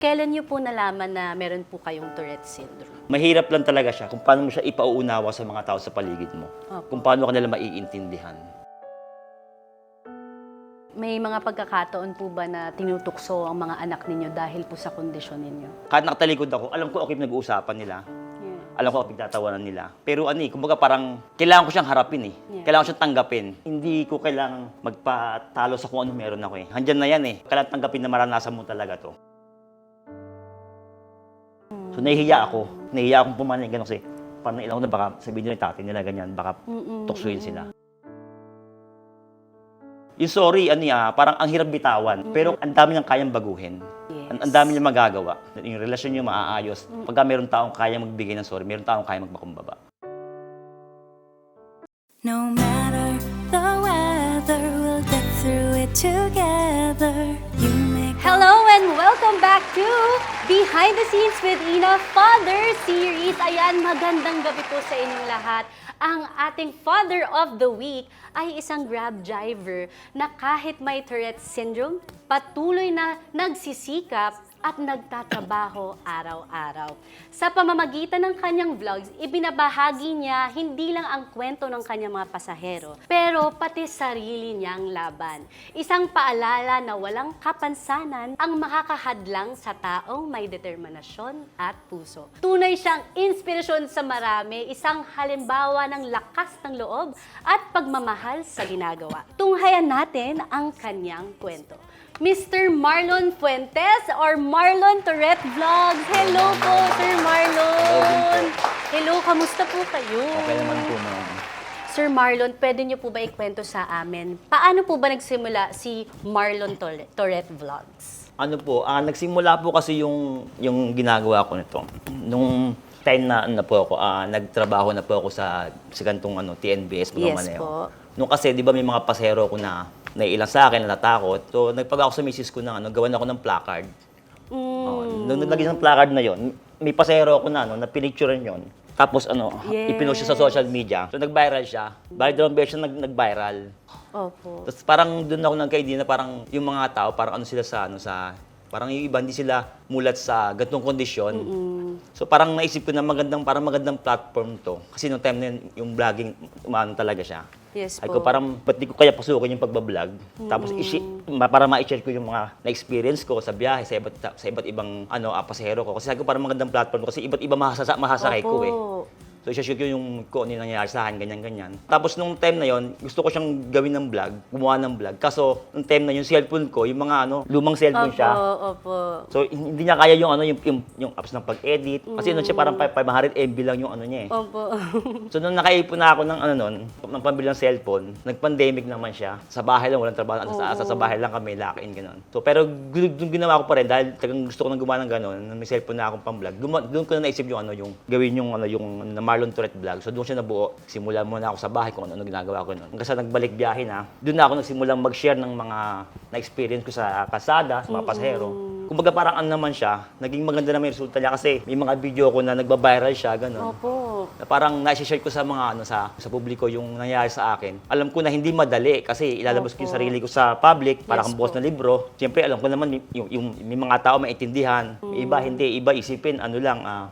Kailan niyo po nalaman na meron po kayong Tourette syndrome? Mahirap lang talaga siya kung paano mo siya ipauunawa sa mga tao sa paligid mo. Opo. Kung paano ka nila maiintindihan. May mga pagkakataon po ba na tinutukso ang mga anak ninyo dahil po sa kondisyon ninyo? Kahit nakatalikod ako, alam ko okay nag-uusapan nila. Yeah. Alam ko pinagtatawanan nila. Pero kumbaga parang kailangan ko siyang harapin eh. Yeah. Kailangan ko siyang tanggapin. Hindi ko kailangang magpatalo sa kung ano meron ako eh. Handyan na yan eh. Kailangan tanggapin na maranasan mo talaga to. So nahihiya ako. Nahihiya akong pumanin gano'n kasi parang ilang ko na baka sabihin nila yung tatay nila ganyan, baka tuksuin sila. Yung sorry, parang ang hirap bitawan. Pero ang dami niyang kayang baguhin. Yes. Ang dami niyang magagawa. Yung relasyon niyo maaayos. Pagka meron taong kayang magbigay ng sorry, meron taong kayang magpakumbaba. No matter the weather, we'll get through it together. You make Hello and welcome back to Behind the Scenes with Ina Father Series. Ayan, magandang gabi po sa inyong lahat. Ang ating Father of the Week ay isang Grab driver na kahit may Tourette syndrome, patuloy na nagsisikap at nagtatrabaho araw-araw. Sa pamamagitan ng kanyang vlogs, ibinabahagi niya hindi lang ang kwento ng kanyang mga pasahero, pero pati sarili niyang laban. Isang paalala na walang kapansanan ang makakahadlang sa taong may determinasyon at puso. Tunay siyang inspirasyon sa marami, isang halimbawa ng lakas ng loob at pagmamahal sa ginagawa. Tunghayan natin ang kanyang kwento. Mr. Marlon Fuentes or Marlon Tourette Vlogs. Hello po, Sir Marlon. Hello, kamusta po kayo? Okay naman po ma'am. Sir Marlon, pwede niyo po ba ikwento sa amin? Paano po ba nagsimula si Marlon Tourette Vlogs? Nagsimula po kasi yung ginagawa ko nito. Nung time na nagtrabaho na po ako sa gantong TNBS. Yes po. Nung kasi, di ba may mga pasahero ko na naiilang sa akin, natatakot. So, nagpag ako sa misis ko ng gawan ako ng placard. Nung naglagay ng placard na yon, may pasahero ako na pinicturean yon. Tapos Yes. ipinost siya sa social media. So, nag-viral siya. Bali, dalawang beses siya nag-viral. Opo. Tapos parang doon ako nagka-idea na parang yung mga tao, parang sila parang yung iba, hindi sila mulat sa ganitong kondisyon. So parang naisip ko na magandang platform to. Kasi nung time na yun, yung vlogging, talaga siya. Yes Ay po. ko parang, ba't di ko kaya pasukin yung pagbablog? Tapos para ma-share ko yung mga na-experience ko sa biyahe, sa iba't ibang pasahero ko. Kasi sabi ko parang magandang platform ko kasi iba't iba mahasakay ko eh. Opo. So, isa-shoot ko yung kung ano yung nangyayari sa akin, ganyan-ganyan. Tapos, nung time na yon, gusto ko siyang gawin ng vlog, gumawa ng vlog. Kaso, nung time na yung cellphone ko, yung mga lumang cellphone siya. Opo. So, hindi niya kaya yung apps ng pag-edit. Kasi siya parang 500 MB lang yung niya eh. Opo. So, nung nakaipon na ako ng pambili ng cellphone, nag-pandemic naman siya. Sa bahay lang, walang trabaho. Sa bahay lang kami, lock-in, gano'n. So, pero doon ginawa ko pa rin, dahil talagang gusto ko nang gumawa ng gano'n, may cellphone na akong pang-vlog. Doon ko na naisip yung gawin yung Marlon Tourette Vlog. So doon siya nabuo. Simula muna ako sa bahay kung ano ginagawa ko noon. Hanggang sa nagbalik biyahe na, doon na ako nagsimulang mag-share ng mga na-experience ko sa kalsada, sa mga pasahero. Kumbaga parang naman siya, naging maganda naman yung resulta niya kasi may mga video ko na nagba-viral siya, gano'n. Opo. Na parang na-share ko sa mga sa publiko yung nangyayari sa akin. Alam ko na hindi madali kasi ilalabas ko yung sarili ko sa public para kang bukas na libro. Siyempre alam ko naman yung may mga tao maintindihan, may iba hindi, iba isipin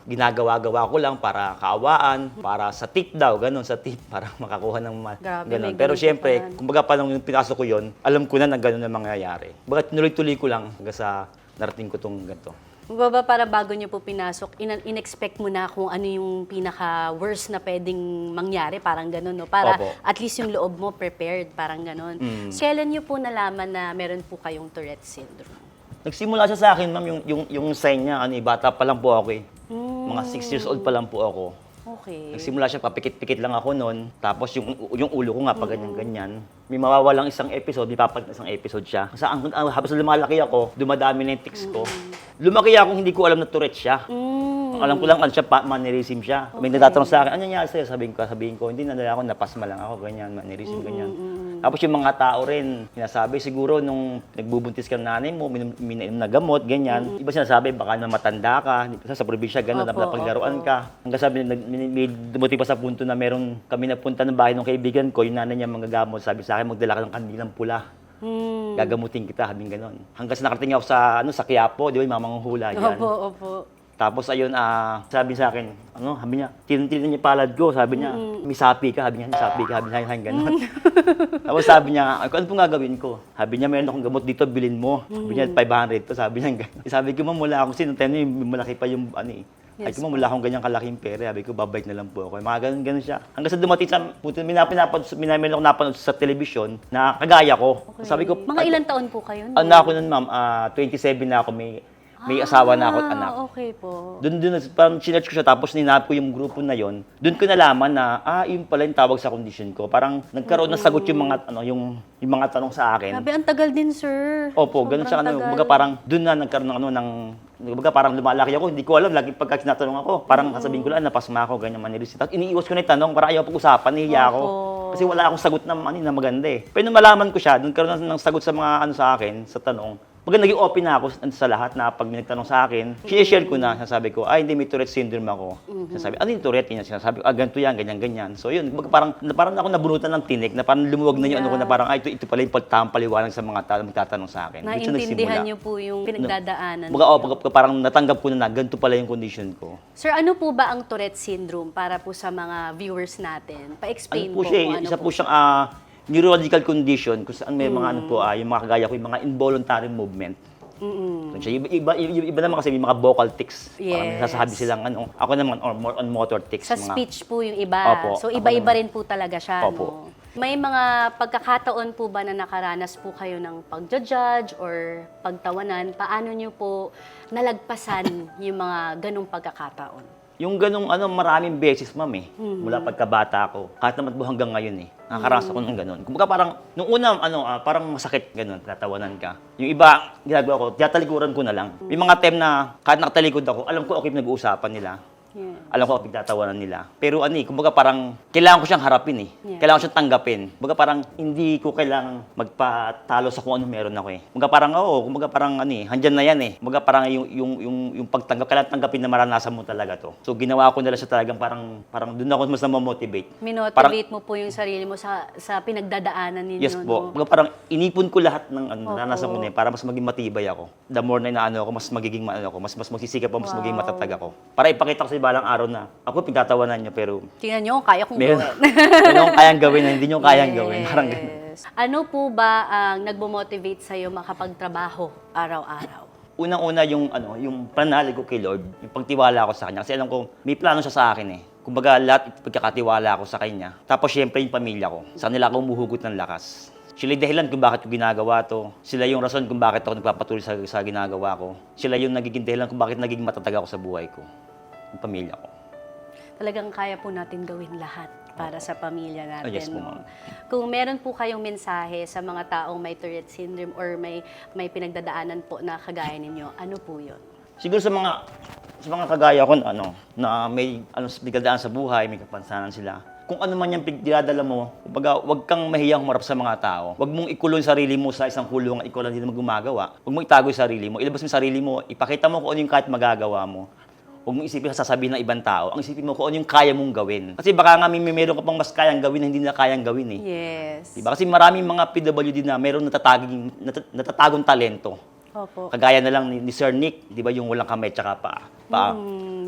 ginagawa-gawa ko lang para kaawaan, para sa tip daw, gano'n, sa tip para makakuha ng Grabe, gano'n. may Pero ganun siyempre, pa. kumbaga pa nung pinasok ko yon, alam ko na gano'n na mangyayari. Bakit tuloy-tuloy ko lang hanggang sa narating ko tong ganito. Baba para bago niyo po pinasok, in-expect mo na kung ano yung pinaka-worst na pwedeng mangyari, parang gano'n, no? Para Opo. at least yung loob mo prepared, parang gano'n. Kailan niyo po nalaman na meron po kayong Tourette syndrome? Nagsimula siya sa akin, ma'am, yung sign niya, bata pa lang po ako eh. Mga 6 years old pa lang po ako. Okay. Nagsimula siya, papikit-pikit lang ako noon. Tapos yung ulo ko nga, pa ganyan-ganyan. May mawawalang isang episode, may papalit na isang episode siya. Kasi habang lumalaki ako, dumadami na yung tics ko. Lumaki ako, hindi ko alam na Tourette siya. Alam ko lang, mannerism siya. May nagtatanong sa akin, ano nangyari sa'yo? Sabihin ko, hindi, ako, napasma lang ako, ganyan, mannerism, ganyan. Tapos yung mga tao rin, sinasabi, siguro nung nagbubuntis ka ng nanay mo, minainom na gamot, ganyan. Iba sinasabi, baka na matanda ka, sa probinsya, gano'n, napaglaruan ka. Hanggang sabi, may dumuti pa sa punto na meron kami napunta ng bahay ng kaibigan ko, yung nanay niya manggagamot, sabi sa akin, magdala ka ng kandilang pula. Gagamutin kita, habing ganon. Hanggang sa nakarating ako sa Quiapo, di ba, yung mga manguhula dyan. Opo. Tapos ayun, sabi sa akin, sabi niya, tinan niya palad ko, sabi niya, may sapi ka, sabi niya, gano'n. Tapos sabi niya, ano pong gagawin ko? Sabi niya, meron akong gamot dito, bilhin mo. Sabi niya, 500 to, sabi niya, gano'n. Sabi ko, ma'am, wala akong sinuntayin, malaki pa yung, Ay ko, wala akong ganyang kalaking pera. Sabi ko, babalik na lang po ako. Mga ganun siya. Hanggang sa dumating sa, meron ako napanood sa telebisyon na kagaya ko. Okay. Sabi ko, Mga ilang taon po kayo? ano ako nun, ma'am, 27 na ako, may asawa na ako at anak. Okay po. Doon, parang sinerch ko siya, tapos ninap ko yung grupo na yon. Doon ko nalaman na, yun pala yung tawag sa condition ko. Parang nagkaroon ng sagot yung mga, yung mga tanong sa akin. Sabi, ang tagal din, sir. Opo, ganun siya. Baga parang doon na nagkaroon ng baga parang lumalaki ako, hindi ko alam, lagi pagka tinatanong ako, parang sasabihin ko lang, napasma ako, ganyan manilis. Tapos iniiwas ko na yung tanong, para ayaw pag-usapan, nahihiya ako. Kasi wala akong sagot na maganda eh. Pero nung malaman ko siya, doon karoon ng sagot sa mga sa akin, sa tanong, baga naging open na ako sa lahat na pag may nagtanong sa akin, share ko na, sasabi ko, hindi, may Tourette syndrome ako. Sasabi, ano yung Tourette? Yun, sinasabi ko, ganito yan, ganyan. So yun, baga parang ako nabunutan ng tinik, na parang lumuwag na yung ano ko na parang, ito pala yung pagtampaliwanag sa mga tao magtatanong sa akin. Naintindihan niyo po yung pinagdadaanan. Baga, parang natanggap ko na ganito pala yung condition ko. Sir, ano po ba ang Tourette syndrome para po sa mga viewers natin? Pa-explain po siya, kung ano isa po siyang neurological condition kung saan may mga yung mga kagaya ko, yung mga involuntary movement. Iba naman kasi may mga vocal tics. Parang nasasabi silang ako naman more on motor tics. Sa speech po yung iba. Opo, So iba-iba rin po talaga siya. Opo. No? May mga pagkakataon po ba na nakaranas po kayo ng pagja-judge or pagtawanan? Paano nyo po nalagpasan yung mga ganong pagkakataon? Yung ganong maraming beses, ma'am eh. Mula pagkabata ko. Kahit naman po hanggang ngayon eh. Nakakaranas ako ng ganon. Kumbaga parang, nung una, parang masakit ganon, tatawanan ka. Yung iba, ginagawa ko, tiyatalikuran ko na lang. May mga time na, kahit nakatalikod ako, alam ko okay nag-uusapan nila. Yeah. Alam ko pagtatawanan nila. Pero kumbaga parang kailangan ko siyang harapin eh. Yeah. Kailangan ko siyang tanggapin. Kumbaga parang hindi ko kailangang magpatalo sa kung ano meron ako eh. Kumbaga parang kumbaga parang handyan na yan eh. Kumbaga parang yung pagtanggap, kailangan tanggapin na maranasan mo talaga to. So ginawa ko nila siya talagang parang doon ako mas na-motivate. Minotivate mo po yung sarili mo sa pinagdadaanan ninyo. Yes po. Kumbaga parang inipon ko lahat ng naranasan ko na eh, para mas maging matibay ako. The more na inaano ako, mas magiging mas magsisikap ako, mas magiging matatag ako. Para ipakita ko sa balang araw na ako pinagtatawanan niyo pero tingnan nyo, kaya kong meron gawin. yung kayang gawin na hindi nyo kayang gawin. Parang ganun. Ano po ba ang nagmo-motivate sa'yo makapagtrabaho araw-araw? Unang-una yung pananalig ko kay Lord, yung pagtiwala ko sa Kanya. Kasi alam ko, may plano siya sa akin eh. Kumbaga lahat pagkakatiwala ko sa Kanya. Tapos syempre yung pamilya ko. Sa kanila ako umuhugot ng lakas. Sila yung dahilan kung bakit ko ginagawa to. Sila yung rason kung bakit ako nagpapatuloy sa ginagawa ko. Sila yung nagiging dahilan kung bakit naging matatag ako sa buhay ko. Yung pamilya ko. Talagang kaya po natin gawin lahat para sa pamilya natin. Yes po, no? ma'am. Kung meron po kayong mensahe sa mga taong may Tourette syndrome or may pinagdadaanan po na kagaya ninyo, ano po yun? Siguro sa mga kagaya ko na may pinagdadaan sa buhay, may kapansanan sila. Kung ano man yung dinadala mo, kumbaga, huwag kang mahiyang humarap sa mga tao. Huwag mong ikulong sarili mo sa isang kulungan, ikaw lang din naman gumagawa. Huwag mong itago yung sarili mo, ilabas mo yung sarili mo, ipakita mo kung ano yung kahit magagawa mo. Huwag mong isipin sa sasabihin ng ibang tao. Ang isipin mo kung ano yung kaya mong gawin. Kasi baka nga meron ka pang mas kayang gawin na hindi nila kayang gawin eh. Yes. Diba? Kasi maraming mga PWD na meron natatagong talento. Opo. Kagaya na lang ni Sir Nick, di ba, yung walang kamay tsaka paa.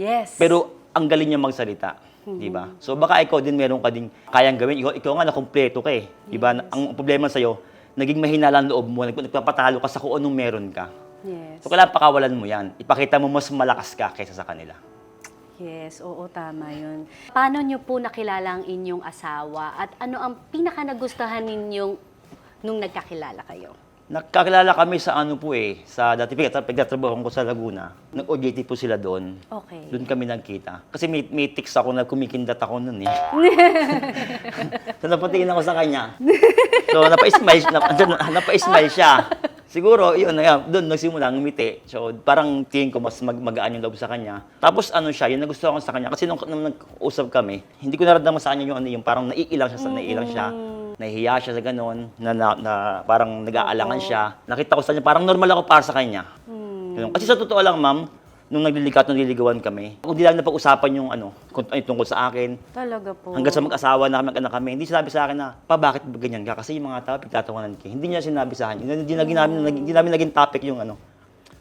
Yes. Pero ang galing niya magsalita. Di ba? So baka ikaw din meron ka din kayang gawin. Ikaw nga nakumpleto ka eh. Di ba? Ang problema sa'yo, naging mahina lang loob mo, nagpapatalo ka sa kung anong meron ka. Yes. So kailangan pakawalan mo yan. Ipakita mo mas malakas ka kaysa sa kanila. Yes, oo, tama yun. Paano nyo po nakilala ang inyong asawa at ano ang pinaka nagustuhan ninyong nung nagkakilala kayo? Nakakilala kami sa sa dati pagtatrabaho ko sa Laguna. Nag-OJT po sila doon. Okay. Doon kami nagkita. Kasi may tics ako na kumikindat ako noon eh. So napatingin ako sa kanya. So napa-smile siya. Siguro, yun, doon nagsimula ng ngumiti. So, parang tingin ko mas magaan yung loob sa kanya. Tapos, siya, yung nagustuhan ko sa kanya. Kasi nung nag-usap kami, hindi ko naramdaman sa kanya yung parang naiilang siya. Nahihiya siya sa ganon, na parang nag-aalangan siya. Nakita ko sa kanya, parang normal ako para sa kanya. Ganun. Kasi sa totoo lang, ma'am, nung nililigawan kami. Kung di lang napag-usapan yung tungkol sa akin, Talaga po. hanggang sa mag-asawa na kami, mag-anak kami, hindi sinabi sa akin na, bakit ba ganyan ka? Kasi yung mga tao, pagtatawanan ka. Hindi niya sinabi sa akin. Hindi namin naging topic yung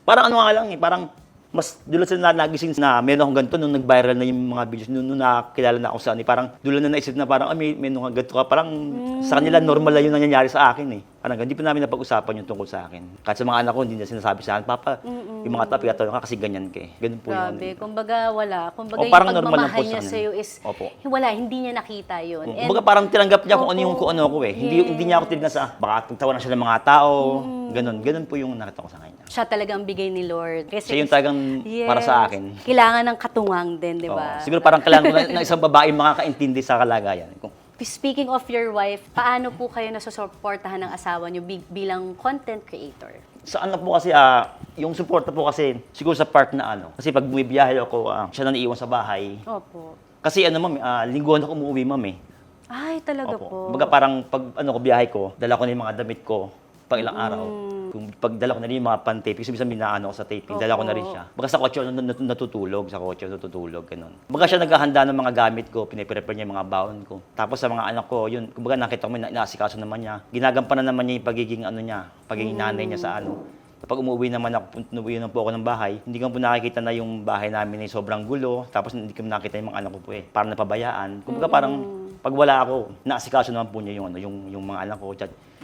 Parang nga lang parang mas dulo sila nagising na meron akong ganito nung nag-viral na yung mga videos nung nakilala na ako sa parang dulo na naisip na parang may ganito ka. Parang sa kanila normal lang yung nangyayari sa akin eh. Parang hindi pa namin napag-usapan yung tungkol sa akin. Kahit sa mga anak ko, hindi na sinasabi sa akin, Papa, yung mga topic ka kasi ganyan ka eh. Ganun po Grabe. yun. Kumbaga, wala. Kumbaga, yung parang normal lang pagmamahal po sa niya kanya. sa'yo is, Opo. wala, hindi niya nakita yun. And, Kumbaga parang tinanggap niya kung ano yung Opo. kung ano ako eh. Hindi niya ako tinignan sa baka tawanan siya ng mga tao. Ganun po yung nakita ko sa kanya. siya talagang bigay ni Lord. Kasi Siya yung talagang para sa akin. Kailangan ng katungang din, di Oo. ba? Siguro parang kailangan ko ng isang babae makakaintindi sa kalagayan. Speaking of your wife, paano po kayo nasusuportahan ng asawa niyo bilang content creator? Sa po kasi, yung suporta po kasi, siguro sa part na kasi pag bumibiyahe ako, siya na naiiwan sa bahay. Opo. Kasi ma'am, lingguhan ako umuwi, ma'am eh. Ay, talaga po. Baga parang pag biyahe ko, dala ko na yung mga damit ko pang ilang araw. Kung pagdala ko na rin yung mga pan-taping, sabi ako sa taping, dala ko na rin siya. Baga sa kotse natutulog, ganun. Baga siya naghahanda ng mga gamit ko, piniprepare niya yung mga baon ko. Tapos sa mga anak ko, yun, kumbaga nakita ko may inaasikaso naman niya. Ginagampanan naman niya yung pagiging nanay niya sa Kapag umuwi naman po ako ng bahay, hindi ko po nakikita na yung bahay namin ay sobrang gulo, tapos hindi ko nakita yung mga anak ko po eh. Parang napabayaan. Kumbaga parang pag wala ako, naasikaso naman po niya yung mga anak ko.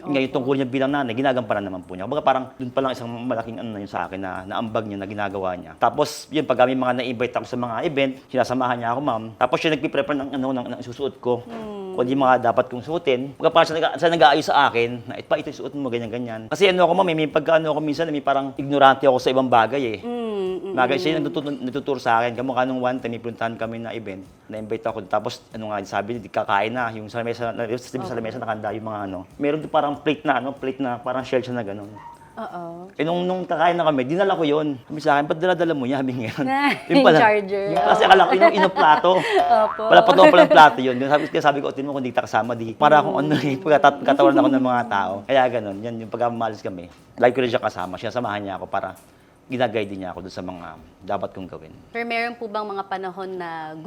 Ngayon, tungkol niya bilang nanay, ginagampanan naman po niya. Kumbaga parang dun pa lang isang malaking yun sa akin na naambag niya, na ginagawa niya. Tapos, yun, pag may mga na-invite ako sa mga event, sinasamahan niya ako, ma'am. Tapos siya nagpiprepare ng susuot ko. Kung di mga dapat kong suotin. Kumbaga parang siya nag-aayos sa akin, na ito yung suot mo, ganyan-ganyan. Kasi ako, ma'am, may pagka ako minsan, may parang ignorante ako sa ibang bagay eh. Siya yung natuturo sa akin. Kamukha nung one time, ipuntahan kami na event, na-invite ako. Tapos, sabi niya, kakain na. Yung sa lamesa nakanda yung mga Meron doon parang plate na parang shell siya na gano'n. Oo. Nung kakain na kami, dinala ko yun. Sabi sa akin, ba't dala mo yan? Sabi ngayon. Yung charger. Kasi akala ko yung plato. Opo. Palang plato yun. Sabi ko, tin mo kung di kita kasama, para akong pagkatawaran ako ng mga tao. Kaya ganun, yan yung pagkamalis kami. Lagi ko rin siya kasama, siya samahan niya ako para ginaguide niya ako doon sa mga dapat kong gawin. Pero meron po bang mga panahon na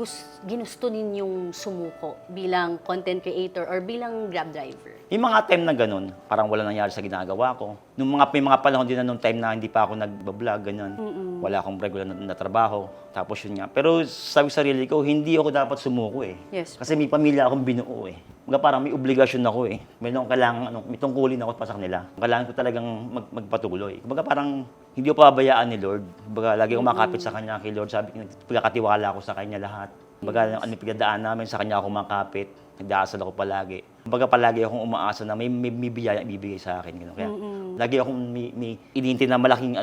ginusto ninyong sumuko bilang content creator or bilang Grab driver? Yung mga time na ganun, parang wala nangyari sa ginagawa ko. May mga panahon din na nung time na hindi pa ako nagbablog, ganyan. Wala akong regular na trabaho. Tapos yun nga. Pero sabi sa sarili ko, hindi ako dapat sumuko eh. Yes. Kasi may pamilya akong binuo eh. Mga parang may obligasyon ako eh. May kailangan, may tungkulin ako pa sa kanila. Kailangan ko talagang magpatuloy. Kumbaga parang hindi ko pabayaan ni Lord. Kumbaga lagi akong makapit sa Kanya kay Lord. Sabi ko, pagkakatiwala ako sa Kanya lahat. Kumbaga ano pinagdaan namin, sa Kanya ako makapit. Nagdaasal ako palagi. Kumbaga palagi akong umaasa na may biyaya ibibigay sa akin. Gano. Kaya lagi akong may inintindi na malaking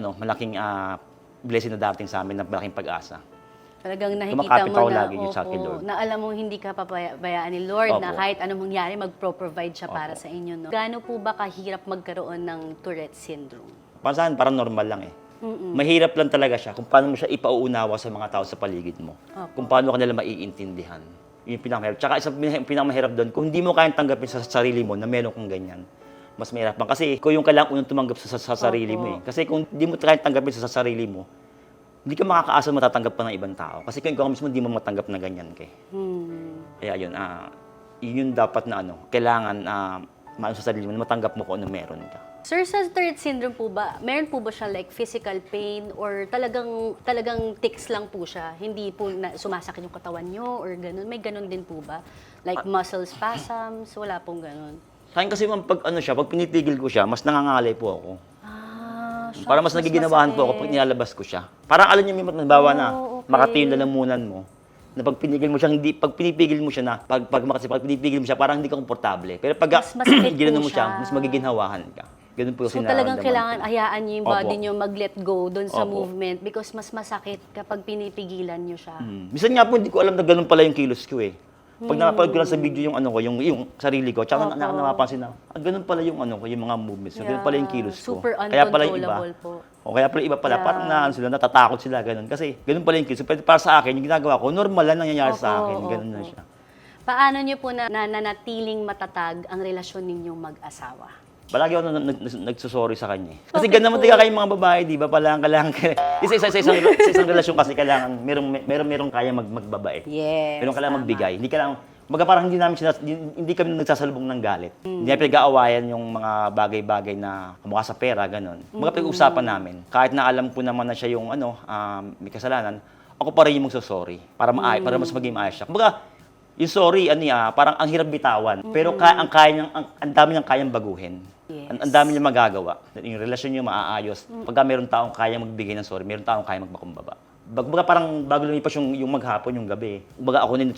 blessing na darating sa amin, na malaking pag-asa. Talagang nakikita Kumakapit mo ako na, lagi sa akin, Lord. na alam mong hindi ka pabayaan ni Lord, na Opo. kahit anong mangyari, magpro-provide siya para Opo. sa inyo. No? Gaano po ba kahirap magkaroon ng Tourette syndrome? Para saan, parang normal lang eh. Mahirap lang talaga siya kung paano mo siya ipauunawa sa mga tao sa paligid mo. Opo. Kung paano ka nila maiintindihan. Yung pinakamahirap. Tsaka isang pinakamahirap doon, kung hindi mo kayang tanggapin sa sarili mo na meron kang ganyan, mas mahirap bang. Kasi ikaw yung kailangan unang tumanggap sa sarili mo eh. Kasi kung hindi mo kayang tanggapin sa sarili mo, hindi ka makakaasa matatanggap pa ng ibang tao. Kasi kung ikaw mismo hindi mo matanggap na ganyan ka eh. Kaya yun, yun dapat na kailangan maano sa sarili mo, na matanggap mo kung ano meron ka. Sir, sa Tourette syndrome po ba, meron po ba siya like physical pain or talagang tics lang po siya? Hindi po sumasakit yung katawan nyo or ganun? May ganun din po ba? Like muscle spasms? Wala pong ganun. Sa akin kasi pag pag pinitigil ko siya, mas nangangalay po ako. Shucks, Para mas nagiginawahan po ako pag nilalabas ko siya. Parang alam niyo, may halimbawa na, okay. makati yung lalamunan mo, na pag pinigil mo siya, pag pinipigil mo siya pag pinipigil mo siya, parang hindi ka komportable. Pero pag Mas masakit ginanon po mo siya, siya. mas magiginhawahan ka. Ganun po So yung talagang nararamdaman kailangan ko. hayaan niyo yung body Opo. niyo mag-let go doon sa Opo. movement because mas masakit kapag pinipigilan niyo siya. Minsan nga po, hindi ko alam na ganun pala yung kilos ko eh. Pag napapanood ko lang sa video yung yung sarili ko, tsaka napapansin na, ganun pala yung yung mga movements. Ganun pala yung kilos ko. Super Kaya pala yung iba. uncontrollable po. O kaya pala iba pala, Yeah. parang natatakot sila, ganun. Kasi ganun pala yung kilos. Pero para sa akin, yung ginagawa ko, normal lang nangyayari sa akin. Ganun na siya. Paano niyo po nananatiling matatag ang relasyon ninyong mag-asawa? Palagi ako nagsusorry sa kanya. Kasi ganun naman talaga kayong mga babae, di ba? Kailangan sa isang relasyon kasi kailangan merong kaya magbabae. Yes. Merong kailangan tama. magbigay. Hindi kailangan, parang hindi kami nagsasalubong ng galit. Hindi namin pinag-aawayan yung mga bagay-bagay na kamukha sa pera, ganun. Mga pinag-usapan namin. Kahit na alam ko naman na siya yung may kasalanan, ako pa rin yung magsusorry para mas maging maayos siya. Kumbaga, yung sorry, parang ang hirap bitawan. Pero ang dami niyang kayang baguhin. Yes. Ang dami niya magagawa. Yung relasyon niyo maaayos. Pagka meron taong kaya magbigay ng sorry, meron taong kaya magpakumbaba. Baga parang bago lumipas yung maghapon, yung gabi. Baga ako din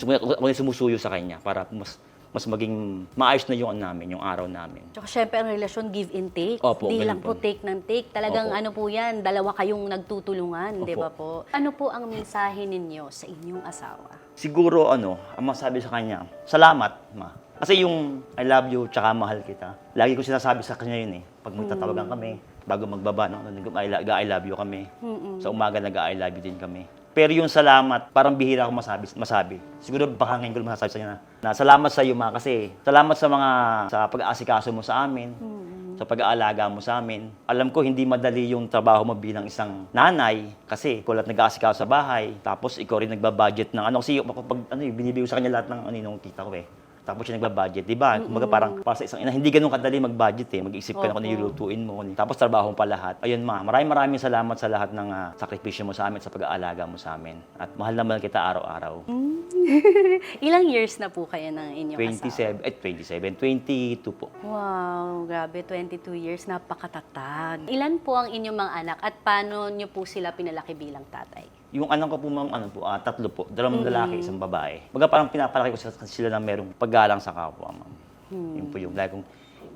sumusuyo sa kanya para mas maging maayos na yung namin, yung araw namin. Tsaka syempre, ang relasyon give and take. Opo, Hindi ganun lang po po. take ng take. Talagang Opo. ano po yan, dalawa kayong nagtutulungan, Opo. di ba po? Ano po ang mensahe ninyo sa inyong asawa? Siguro ang masabi sa kanya, salamat, ma. Kasi yung I love you, tsaka mahal kita. Lagi ko sinasabi sa kanya yun eh. Pag magtatawagan kami, bago magbaba, I love you kami. Sa umaga nag-I love you din kami. Pero yung salamat, parang bihira ako masabi. Siguro baka ngayon ko masasabi sa kanya na salamat sa iyo, ma, kasi salamat sa pag-aasikaso mo sa amin, sa pag-aalaga mo sa amin. Alam ko hindi madali yung trabaho mo bilang isang nanay kasi kulat nag-aasikaso sa bahay, tapos ikaw rin nagbabudget ng kasi binibigay ko sa kanya lahat ng nung kita ko eh. Tapos siya nagbabudget, di ba? Kumbaga parang para sa isang ina, hindi ganun kadali mag-budget eh. Mag-isip ka na kung nilulutuin mo. Tapos trabaho mo pa lahat. Ayun ma, maraming salamat sa lahat ng sakripisyo mo sa amin, sa pag-aalaga mo sa amin. At mahal naman kita araw-araw. Ilang years na po kayo ng inyong asawa? 22 po. Wow, grabe, 22 years, napakatatag. Ilan po ang inyong mga anak at paano nyo po sila pinalaki bilang tatay? Yung anak ko po, ma'am, 3 po. 2 lalaki, 1 babae. Baga parang pinapalaki ko sila na merong paggalang sa kapwa, ma'am. Yun po yung lagi kong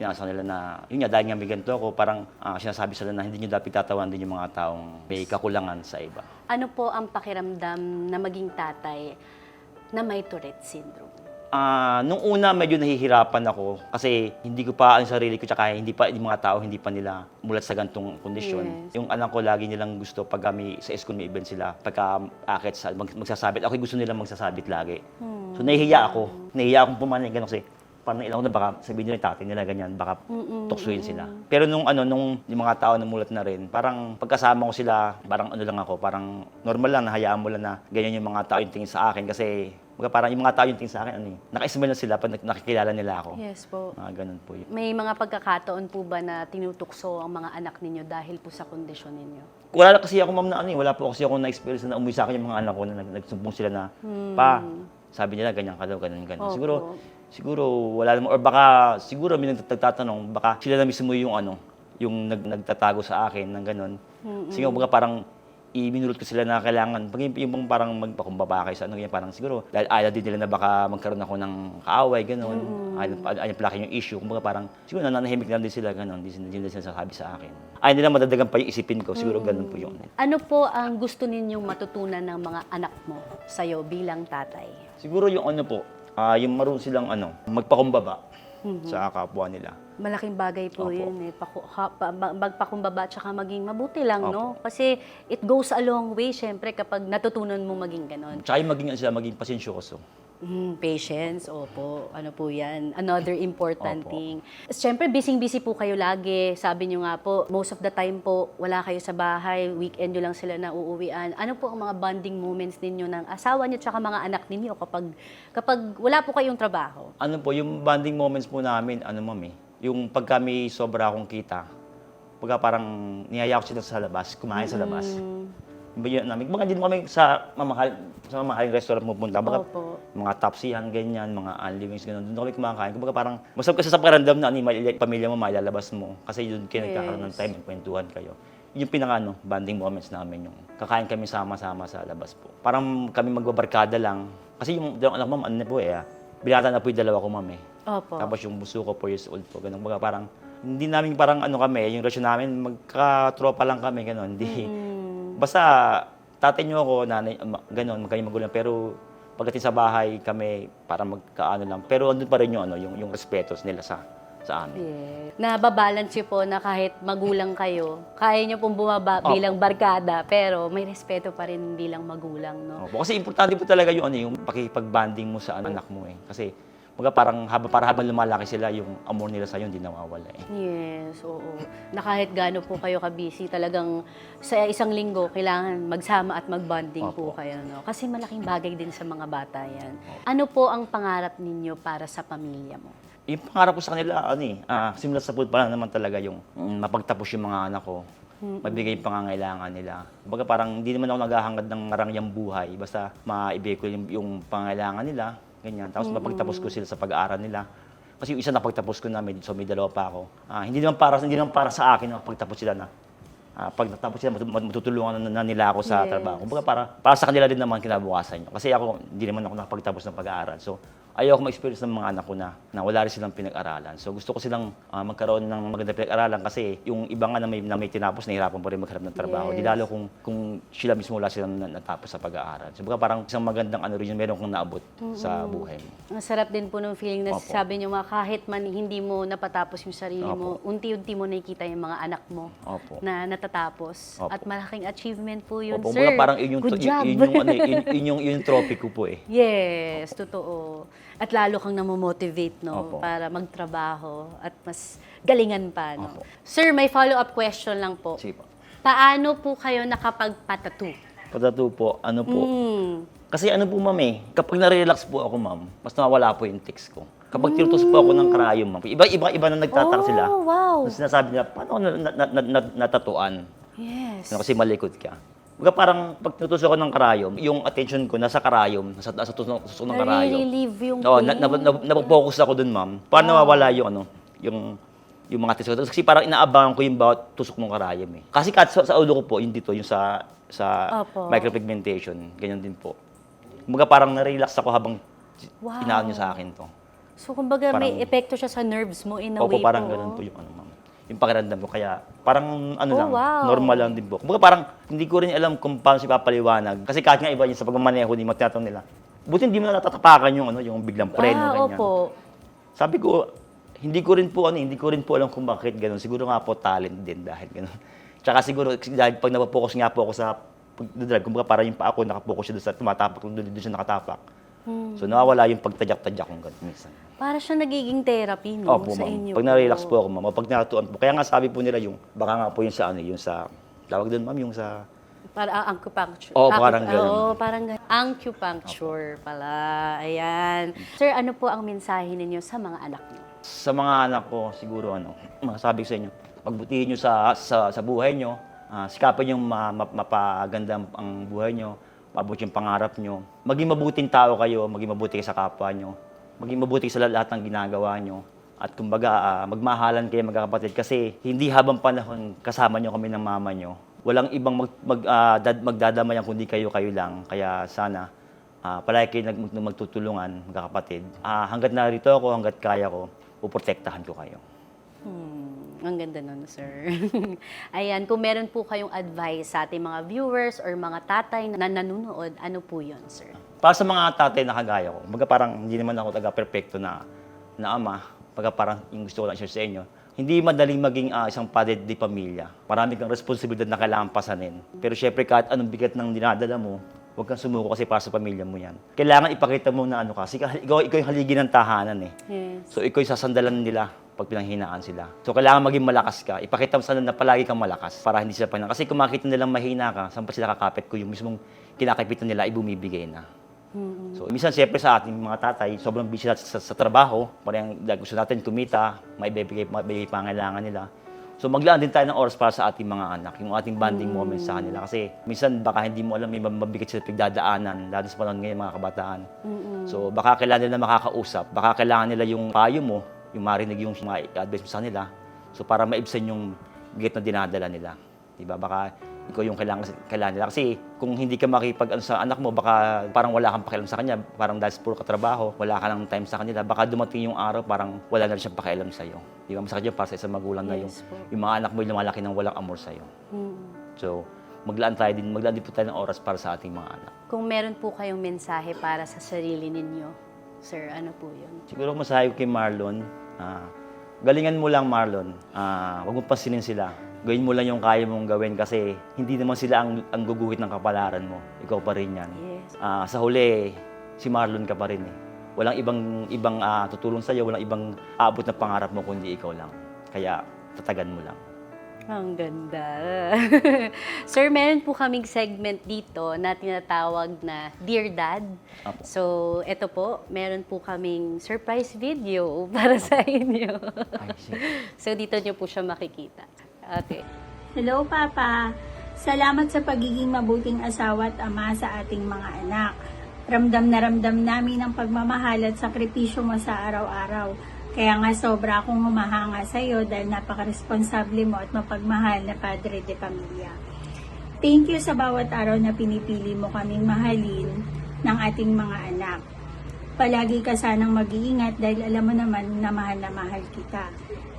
pinasa nila na, yun nga, dahil nga may ganito ako, parang sinasabi sila na hindi nyo dapat tatawan din yung mga taong may kakulangan sa iba. Ano po ang pakiramdam na maging tatay na may Tourette syndrome? Nung una, medyo nahihirapan ako kasi hindi ko pa ang sarili ko, tsaka yung mga tao hindi pa nila mulat sa gantong kondisyon. Yes. Yung anak ko lagi nilang gusto pag kami sa school may event sila, pagka akit magsasabit, ako gusto nilang magsasabit lagi. So nahihiya akong pumanay ganun kasi parang ilang ko na baka sabihin nila yung tatay nila ganyan, baka tuksuin sila. Pero nung yung mga tao na mulat na rin, parang pagkasama ko sila, parang lang ako, parang normal lang, nahayaan mo lang na ganyan yung mga tao yung tingin sa akin kasi parang yung mga tao yung tingin sa akin, naka-smile na sila pag nakikilala nila ako. Yes po. Ganun po yun. May mga pagkakataon po ba na tinutukso ang mga anak ninyo dahil po sa kondisyon ninyo? Wala na kasi ako, ma'am, na wala po kasi ako na-experience na umuwi sa akin yung mga anak ko na nagsumbong sila na, pa, sabi nila ganyan ka daw, ganun. Opo. Siguro wala naman, or baka siguro may nagtatanong, baka sila na mismo yung nagtatago sa akin ng ganun. Sige, parang iminulot ko sila na kailangan, yung parang magpakumbaba kayo sa ganyan, parang siguro, dahil ayaw din nila na baka magkaroon ako ng kaaway, gano'n. Ayaw palaki yung issue. Kumbaga parang, siguro nananahimik lang din sila, gano'n. Hindi nila sasabi sa akin. Ayaw nila madadagan pa yung isipin ko, siguro gano'n po yun. Ano po ang gusto ninyong matutunan ng mga anak mo sa'yo bilang tatay? Siguro yung yung marunong silang magpakumbaba sa kapwa nila. Malaking bagay po Opo. yun eh. Magpakumbaba at saka maging mabuti lang, no? Opo. Kasi it goes a long way, syempre, kapag natutunan mo maging ganon. Tsaka yung maging pasensyoso. Patience, opo. Ano po yan? Another important Opo. thing. Siyempre, busy-busy po kayo lagi. Sabi nyo nga po, most of the time po, wala kayo sa bahay. Weekend nyo lang sila na uuwian. Ano po ang mga bonding moments ninyo ng asawa nyo tsaka mga anak ninyo kapag wala po kayong trabaho? Yung bonding moments po namin, ma'am yung pag kami sobra akong kita, pagka parang niyaya ko sila sa labas, kumain sa labas. Yun namin. Baka hindi mo kami sa mamahaling restaurant pupunta. Baka Opo. mga tapsihan, ganyan, mga unli wings, ganun. Doon kami kumakain. Kumbaga parang, masarap kasi sa pakiramdam na pamilya mo, mailalabas mo. Kasi yun kayo nagkakaroon ng time, kwentuhan kayo. Yung bonding moments namin, yung kakain kami sama-sama sa labas po. Parang kami magbabarkada lang. Kasi yung dalawang anak, ma'am, binata na po yung dalawa ko, ma'am Opo. Tapos yung buso ko, 4 years old po. Ganun. Baga parang, hindi namin parang kami, yung relasyon namin, magka-tropa lang kami, gano'n. Hindi. Basta, tatay niyo ako, nanay, gano'n, magkayo magulang. Pero, pagdating sa bahay, kami, para magkaano lang. Pero, andun pa rin yung respeto nila sa amin. Yeah. Nababalance nyo po na kahit magulang kayo, kaya nyo pong bumaba bilang barkada, pero may respeto pa rin bilang magulang, no? Opo. Kasi importante po talaga yung pakipag-bonding mo sa anak mo Kasi, Parang habang lumalaki sila, yung amor nila sa'yo hindi nawawala eh. Yes, oo. Na kahit gaano po kayo ka-busy, talagang sa isang linggo, kailangan magsama at mag-bonding po Opo. kayo, no? Kasi malaking bagay din sa mga bata yan. Ano po ang pangarap ninyo para sa pamilya mo? Yung pangarap ko sa kanila, similar sa food pa lang naman talaga yung mapagtapos yung mga anak ko, mabigay yung pangangailangan nila. Kumbaga parang hindi naman ako naghahangad ng marangyang buhay, basta maibigay ko yung pangangailangan nila, ganyan. Tapos mapagtapos ko sila sa pag-aaral nila. Kasi yung isa napagtapos ko na, so may dalawa pa ako. Hindi naman para sa akin na pagtapos sila na. Pag natapos sila, matutulungan na nila ako sa Yes. trabaho. Kumbaga para sa kanila din naman kinabukasan nyo. Kasi ako, hindi naman ako nakapagtapos ng pag-aaral. So, ayaw ko ma-experience ng mga anak ko na wala rin silang pinag-aralan. So, gusto ko silang magkaroon ng magandang pinag-aralan kasi yung iba nga na may tinapos, nahihirapan pa rin maghanap ng trabaho. Yes. Di lalo kung sila mismo wala silang natapos sa pag-aaral. So, parang isang magandang rin yung meron kong naabot sa buhay mo. Ang sarap din po ng feeling na Opo. sabi niyo mga kahit man hindi mo napatapos yung sarili mo, Opo. unti-unti mo nakikita yung mga anak mo Opo. na natatapos. Opo. At malaking achievement po yun, Opo, sir. kumbaga parang yun Good job. yung trophy ko po eh. Yes, totoo. At lalo kang namomotivate, no? Opo. Para magtrabaho at mas galingan pa, no? Opo. Sir, may follow-up question lang po. Sige po. Paano po kayo nakapagpatattoo? Patato po, ano po, Hmm. kasi ano po ma'am kapag nare-relax po ako ma'am, mas nawawala po yung tics ko. Kapag tinutos po ako ng karayom ma'am, iba na nagtataka sila. Oh, wow. Tapos sinasabi nila, paano ako natatuan? Yes. Kasi malikot ka. Kumbaga parang pag tinutos ako ng karayom, yung attention ko nasa karayom, nasa tusok ng karayom. Nare-relieve yung Oo, pain. napopokus ako dun ma'am. Paano nawawala yung yung mga tics ko. Kasi parang inaabangan ko yung bawat tusok ng karayom eh. Kasi kahit sa ulo ko po, yung dito, yung sa Opo. micropigmentation, ganyan din po. Kumbaga parang na-relax ako habang Wow. inaano niyo sa akin to. So, kumbaga may Parang- epekto siya sa nerves mo in a Opo, way parang po. ganun po yung ma'am. Yung pakiramdam ko. Kaya parang lang, wow. normal lang din po. Kumbaga parang hindi ko rin alam kung paano siya papaliwanag. Kasi kahit nga iba yun sa pagmamaneho, di matinatanong nila. Buti hindi mo na natatapakan yung biglang preno, ganyan. Opo. Sabi ko, hindi ko rin po alam kung bakit ganun. Siguro nga po talent din dahil ganun. Tsaka siguro dahil pag napopokus nga po ako sa pag-drive, kumbaga parang yung pa ako nakapokus siya doon sa tumatapak, doon siya nakatapak. So nawawala yung pagtadyak-tadyak kong ganun minsan. Para siya nagiging therapy, no? Opo, sa ma'am. inyo. Pag na-relax po ako, ma'am, pag natutuan po. Kaya nga sabi po nila baka nga po yung sa, tawag doon, ma'am, yung sa, Para acupuncture. Oo, parang ganun. Oo, parang ganun. Acupuncture pala. Ayan. Sir, ano po ang mensahe ninyo sa mga anak niyo? sa mga anak ko, siguro, masasabi ko sa inyo, pagbutihin nyo sa buhay nyo, sikapin nyo mapaganda ang buhay nyo, mabuti yung pangarap nyo, maging mabuting tao kayo, maging mabuti kayo sa kapwa nyo, maging mabuti sa lahat ng ginagawa nyo, at kumbaga, magmahalan kayo magkakapatid kasi hindi habang panahon kasama nyo kami ng mama nyo, walang ibang magdadamayan kundi kayo lang. Kaya sana, palagi kayo magtutulungan, magkakapatid. Hanggat narito ako, hanggat kaya ko, puprotektahan ko kayo. Ang ganda nun, sir. Ayan, kung meron po kayong advice sa ating mga viewers or mga tatay na nanonood, ano po yun, sir? Para sa mga tatay na kagaya ko, baga parang hindi naman ako taga-perfecto na ama, baga parang yung gusto ko lang share sa inyo, hindi madaling maging isang padre di pamilya. Marami kang responsibilidad na kailangan pasanin. Pero syempre kahit anong bigat ng dinadala mo, huwag kang sumuko kasi para sa pamilya mo yan. Kailangan ipakita mo na kasi ikaw yung haligi ng tahanan eh. Yes. So ikaw yung sasandalan nila pag pinanghinaan sila. So kailangan maging malakas ka. Ipakita mo sa nila na palagi kang malakas para hindi sila panghinaan. Kasi kung makita nilang mahina ka, saan pa sila kakapit ko yung mismong kinakapitan nila, ibumibigay na. So minsan siyempre sa ating mga tatay, sobrang busy natin sa trabaho. Parang gusto natin kumita, may pangailangan nila. So maglaan din tayo ng oras para sa ating mga anak, yung ating bonding moments sa kanila. Kasi minsan baka hindi mo alam, may mabigat sila pagdadaanan, lalo sa panahon ngayon mga kabataan. So baka kailangan nila makakausap, baka kailangan nila yung payo mo, yung marinig yung mga advice mo sa kanila. So para maibsan yung bigat na dinadala nila. Diba? Baka ikaw yung kailangan nila. Kasi kung hindi ka makipag sa anak mo, baka parang wala kang pakialam sa kanya, parang dahil puro katrabaho, wala ka ng time sa kanila, baka dumating yung araw, parang wala na rin siyang pakialam sa'yo. Di ba? Masakit yun para sa isang magulang na Yes po. yung mga anak mo yung lumalaki ng walang amor sa'yo. So, maglaan din po tayo ng oras para sa ating mga anak. Kung meron po kayong mensahe para sa sarili ninyo, sir, ano po yun? Siguro masahe ko kay Marlon, galingan mo lang Marlon, huwag mo pasinin sila. Gawin mo lang yung kaya mong gawin kasi hindi naman sila ang guguhit ng kapalaran mo. Ikaw pa rin yan. Yes. Sa huli, si Marlon ka pa rin eh. Walang ibang tutulong sa'yo, walang ibang aabot na pangarap mo kundi ikaw lang. Kaya tatagan mo lang. Ang ganda. Sir, meron po kaming segment dito na tinatawag na Dear Dad. Apo. So, ito po, meron po kaming surprise video para sa inyo. Ay, sige. So, dito nyo po siya makikita. Okay. Hello, Papa. Salamat sa pagiging mabuting asawa at ama sa ating mga anak. Ramdam na ramdam namin ang pagmamahal at sakripisyo mo sa araw-araw. Kaya nga sobra akong humahanga sa iyo dahil napaka-responsable mo at mapagmahal na padre de pamilya. Thank you sa bawat araw na pinipili mo kaming mahalin ng ating mga anak. Palagi ka sanang mag-iingat dahil alam mo naman na mahal kita.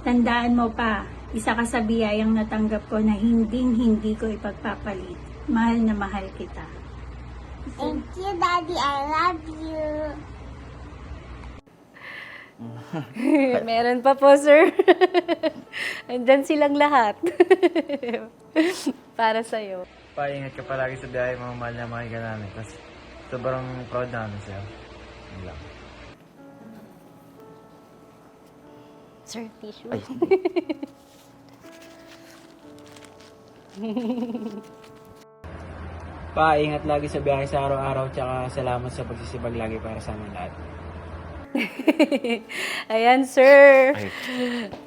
Tandaan mo pa, isa ka sa biyayang natanggap ko na hindi ko ipagpapalit. Mahal na mahal kita. Thank you, Daddy. I love you. Meron pa po, sir. Andyan silang lahat. Para sa'yo. Paingat ka palagi sa biyahe, mga mahal na mahal ka namin. Tapos sobrang proud namin sa'yo. Yun lang. Sir, tissue. Ay, Paingat lagi sa biyahe sa araw-araw, tsaka salamat sa pagsisibag lagi para sa amin lahat. Ayan, sir. ay.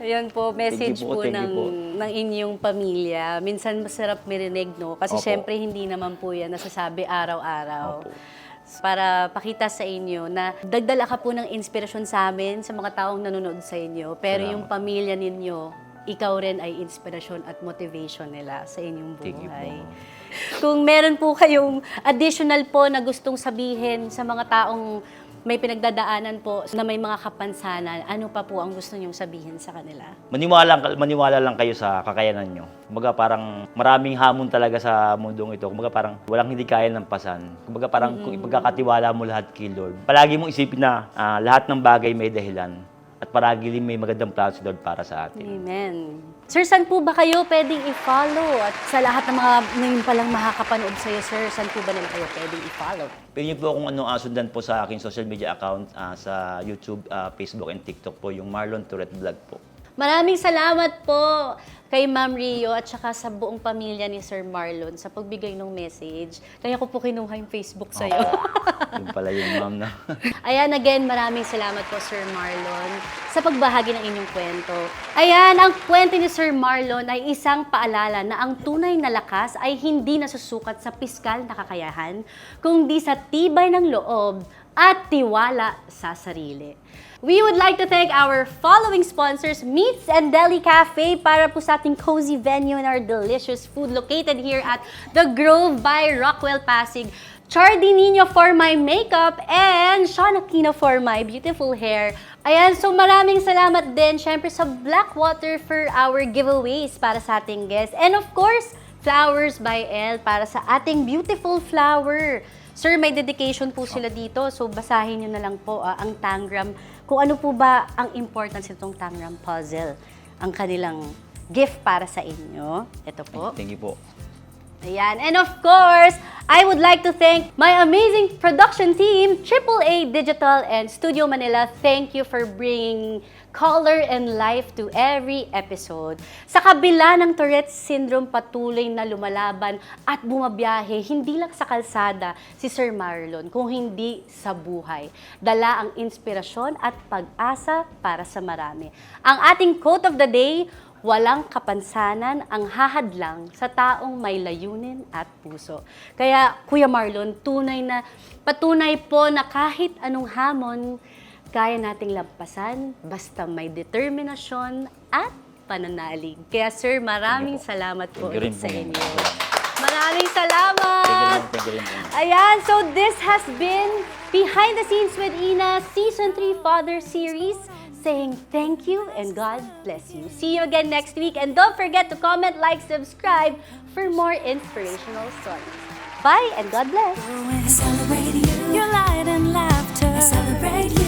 Ayan po, message Thank you po, po, thank you ng, po. ng inyong pamilya. Minsan masarap marinig, no? Kasi Opo. syempre hindi naman po yan nasasabi araw-araw. Opo. Para pakita sa inyo na dagdala ka po ng inspirasyon sa amin, sa mga taong nanonood sa inyo. Pero Salamat. yung pamilya ninyo, ikaw rin ay inspirasyon at motivation nila sa inyong Thank you buhay. po. Kung meron po kayong additional po na gustong sabihin sa mga taong may pinagdadaanan po na may mga kapansanan, ano pa po ang gusto niyong sabihin sa kanila? Maniwala lang kayo sa kakayanan nyo. Kumbaga parang maraming hamon talaga sa mundong ito. Kumbaga parang walang hindi kaya ng pasan. Kumbaga parang kung ipagkakatiwala mo lahat kay Lord. Palagi mong isipin na lahat ng bagay may dahilan. At palagi din may magandang plano si Lord para sa atin. Amen. Sir, saan po ba kayo pwedeng i-follow? At sa lahat ng mga ngayon palang makakapanood sa'yo, sir, saan po ba nila kayo pwedeng i-follow? Pwede niyo po akong sundan po sa aking social media account sa YouTube, Facebook, and TikTok po, yung Marlon Tourette Vlog po. Maraming salamat po kay Ma'am Rio at saka sa buong pamilya ni Sir Marlon sa pagbigay ng message. Kaya ko po kinuha yung Facebook sa'yo. Yung pala yung ma'am na. Ayan, again, maraming salamat po, Sir Marlon, sa pagbahagi ng inyong kwento. Ayan, ang kwento ni Sir Marlon ay isang paalala na ang tunay na lakas ay hindi nasusukat sa piskal na kakayahan, kundi sa tibay ng loob at tiwala sa sarili. We would like to thank our following sponsors, Meats and Deli Cafe, para po sa ating cozy venue and our delicious food located here at The Grove by Rockwell Pasig. Chardy Nino for my makeup and Sean Aquino for my beautiful hair. Ayan, so maraming salamat din syempre sa Blackwater for our giveaways para sa ating guests. And of course, Flowers by Elle para sa ating beautiful flower. Sir, may dedication po sila dito, so basahin nyo na lang po ang Tangram. Kung ano po ba ang importance nitong Tangram puzzle, ang kanilang gift para sa inyo. Ito po. Thank you po. Ayan. And of course, I would like to thank my amazing production team, AAA Digital and Studio Manila. Thank you for bringing color and life to every episode. Sa kabila ng Tourette's Syndrome, patuloy na lumalaban at bumabiyahe, hindi lang sa kalsada si Sir Marlon, kung hindi sa buhay. Dala ang inspirasyon at pag-asa para sa marami. Ang ating quote of the day, walang kapansanan ang hahadlang sa taong may layunin at puso. Kaya, Kuya Marlon, patunay po na kahit anong hamon, kaya nating lampasan basta may determinasyon at pananalig. Kaya sir, maraming salamat po Thank you rin ulit sa po. inyo. Maraming salamat! Thank you rin po. Ayan, so this has been Behind the Scenes with Ina Season 3 Father Series, saying thank you and God bless you. See you again next week, and don't forget to comment, like, subscribe for more inspirational stories. Bye and God bless! I celebrate you, your light and laughter. I celebrate you.